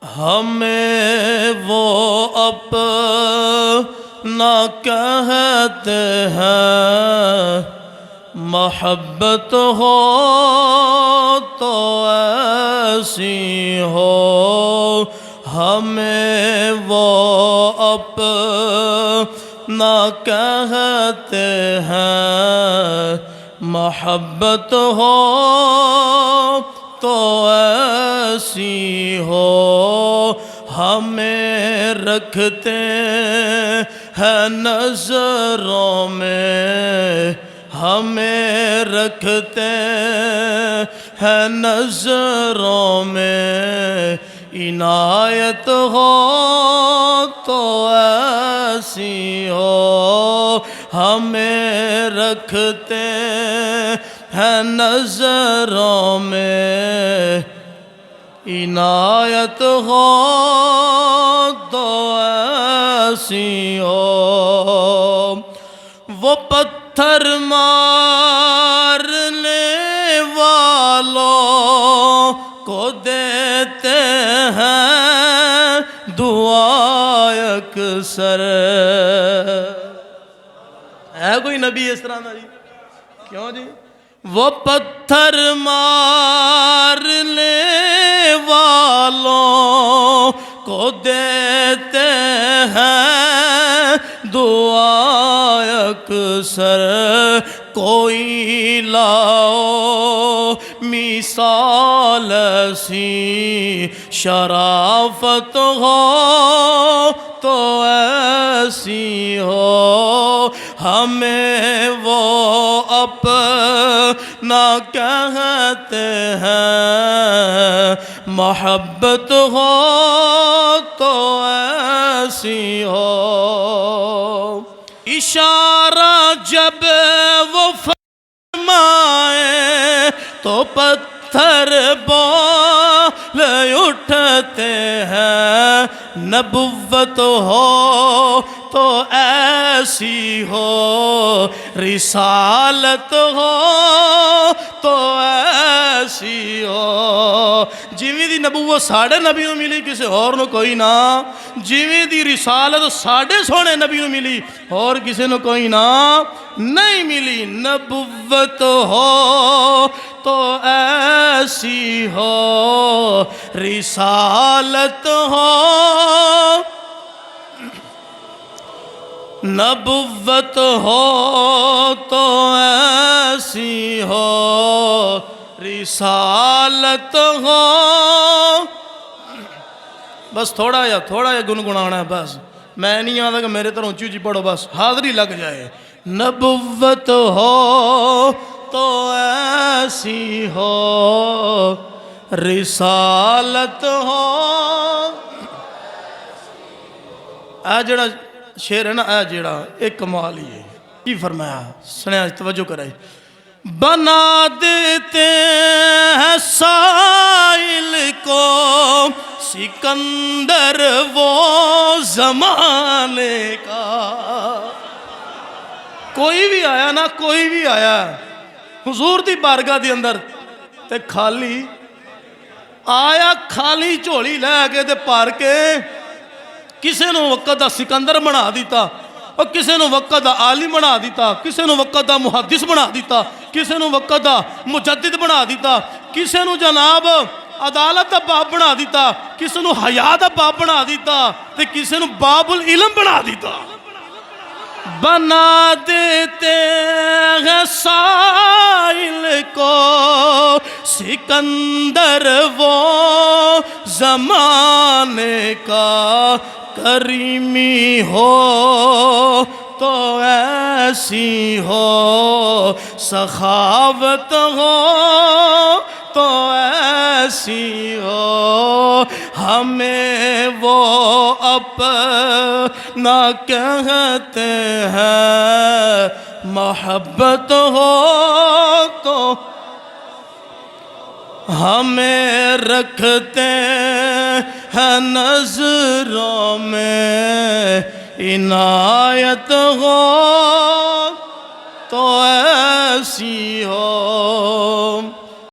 ہمیں وہ اپنا کہتے ہیں، محبت ہو تو ایسی ہو۔ ہمیں وہ اپنا کہتے ہیں، محبت ہو تو ایسی ہو۔ ہمیں رکھتے ہیں نظروں میں، ہمیں رکھتے ہیں نظروں میں، عنایت ہو تو ایسی ہو۔ ہمیں رکھتے ہیں نظروں میں، عنایت ہو تو ایسی ہو۔ وہ پتھر مارنے والوں کو دیتے ہیں دعا اکثر۔ ہے کوئی نبی اس طرح دا جی؟ کیوں جی؟ وہ پتھر مارنے والوں کو دیتے ہیں دعا اکثر۔ کوئی لاؤ مثال ایسی، شرافت ہو تو ایسی ہو۔ ہمیں وہ اپنا کہتے ہیں، محبت ہو تو ایسی ہو۔ اشارہ جب وہ فرمائے تو پتھر بول اٹھتے ہیں، نبوت ہو تو ایسی ہو، رسالت ہو تو ایسی ہو۔ جویں دی نبوت ساڑھے نبی نو ملی کسے اور نو کوئی نہ، جویں دی رسالت ساڑھے سونے نبی نو ملی اور کسے نو کوئی نہ نہیں ملی۔ نبوت ہو تو ایسی ہو، رسالت ہو، نبوت ہو تو ایسی ہو، رسالت ہو۔ بس تھوڑا یا گنگنانا ہے، بس میں نہیں آتا کہ میرے طرح اونچی اونچی پڑھو، بس حاضری لگ جائے۔ نبوت ہو تو ایسی ہو، رسالت ہو۔ اے جڑا شعر ہے نا، اے جڑا ایک کمال ہی ہے۔ کی فرمایا سنیا، توجہ کرائے۔ بنا دیتے ہیں سائل کو سکندر وہ زمانے کا۔ کوئی بھی آیا نا، کوئی بھی آیا حضور دی بارگاہ دی اندر تے خالی آیا، خالی جھولی لے کے تے پار کے کسے نو وقت دا سکندر بنا دیتا، اور کسے نو وقت دا عالم بنا دیتا، کسے نو وقت دا محدث بنا دیتا، کسے نو وقت دا مجدد بنا دیتا، کسے نو جناب عدالت دا باب بنا دیتا، کسے نو حیا دا باب بنا دیتا، تے کسے نو باب العلم بنا دیتا۔ بنا دیتے ہیں سائل کو سکندر وہ زمانے کا، کریمی ہو تو ایسی ہو، سخاوت ہو تو ایسی ہو۔ ہمیں وہ اپنا کہتے ہیں، محبت ہو تو ہمیں رکھتے ہیں نظروں میں، عنایت ہو تو ایسی ہو۔